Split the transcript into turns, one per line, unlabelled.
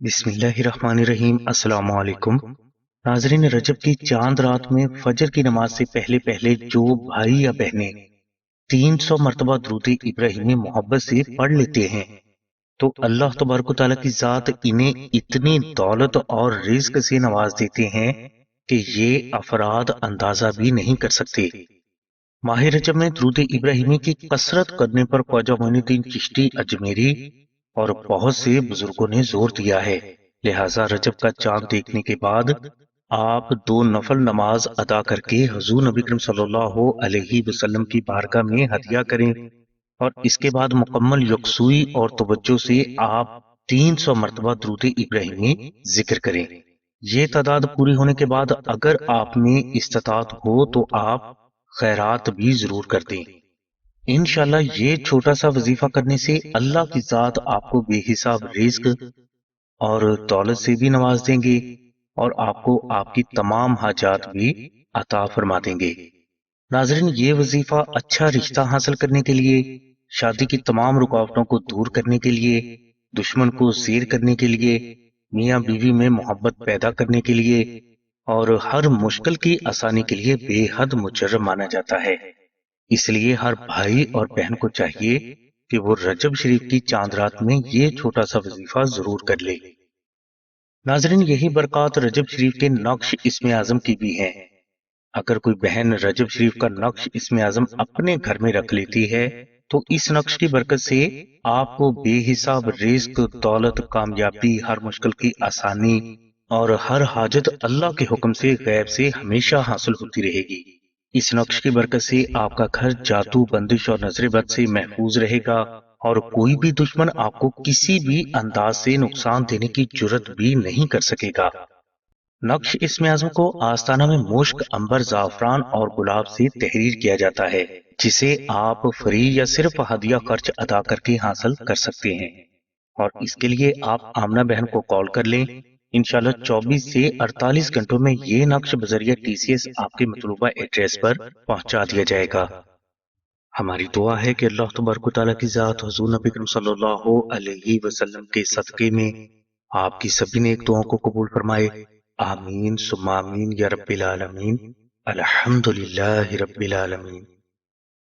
बिस्मिल्लाहिर्रहमानिर्रहीम। अस्सलाम वालेकुम नाजरीन। रजब की चांद रात में फजर की नमाज से पहले पहले जो भाई या बहनें 300 मरतबा दुरूद इब्राहिमी मोहब्बत से पढ़ लेते हैं तो अल्लाह तबारक व तआला की जात इन्हें इतनी दौलत और रिज्क से नवाज देते हैं कि ये अफराद अंदाजा भी नहीं कर सकते। माह रजब में दुरूद इब्राहिमी की कसरत करने पर ख्वाजा मोइनुद्दीन चिश्ती अजमेरी और बहुत से बुजुर्गों ने जोर दिया है। लिहाजा रजब का चांद देखने के बाद आप 2 नफल नमाज अदा करके हुजूर नबी करीम सल्लल्लाहु अलैहि वसल्लम की बारगाह में हदिया करें और इसके बाद मुकम्मल यकसुई और तवज्जो से आप 300 मरतबा दुरूद इब्राहिमी जिक्र करें। ये तादाद पूरी होने के बाद अगर आप में इस्तात हो तो आप खैरात भी जरूर कर दें। इंशाल्लाह ये छोटा सा वजीफा करने से अल्लाह की जात आपको बेहिसाब रिज्क और दौलत से भी नवाज देंगे और आपको आपकी तमाम हाजात भी अता फरमा देंगे। नाजरीन, ये वजीफा अच्छा रिश्ता हासिल करने के लिए, शादी की तमाम रुकावटों को दूर करने के लिए, दुश्मन को ज़ेर करने के लिए, मियाँ बीवी में मोहब्बत पैदा करने के लिए और हर मुश्किल की आसानी के लिए बेहद मुजर्रब माना जाता है। इसलिए हर भाई और बहन को चाहिए कि वो रजब शरीफ की चांद रात में ये छोटा सा वजीफा जरूर कर ले। नाजरीन, यही बरकत रजब शरीफ के नक्श इस्म आजम की भी है। अगर कोई बहन रजब शरीफ का नक्श इस्म आजम अपने घर में रख लेती है तो इस नक्श की बरकत से आपको बेहिसाब रिज्क, दौलत, कामयाबी, हर मुश्किल की आसानी और हर हाजत अल्लाह के हुक्म से गैब से हमेशा हासिल होती रहेगी। इस नक्श की बरकत से आपका घर जादू, बंदिश और नजर बद से महफूज रहेगा और कोई भी दुश्मन आपको किसी भी अंदाज से नुकसान देने की जुर्रत भी नहीं कर सकेगा। नक्श इस्म आज़म को आस्ताना में मुश्क, अंबर, जाफरान और गुलाब से तहरीर किया जाता है, जिसे आप फ्री या सिर्फ हदिया खर्च अदा करके हासिल कर सकते हैं। और इसके लिए आप आमना बहन को कॉल कर लें। इंशाल्लाह 24 से 48 घंटों में ये नक्श बजरिया TCS आपके मतलूबा एड्रेस पर पहुंचा दिया जाएगा। हमारी दुआ है कि अल्लाह तबारक व तआला की जात हुजूर नबी करीम सल्लल्लाहु अलैहि वसल्लम के सदके में आपकी सभी नेक दुआओं को कबूल फरमाए। आमीन सुम्मा आमीन या रब्बिल आलमीन। अल्हम्दुलिल्लाहि रब्बिल आलमीन।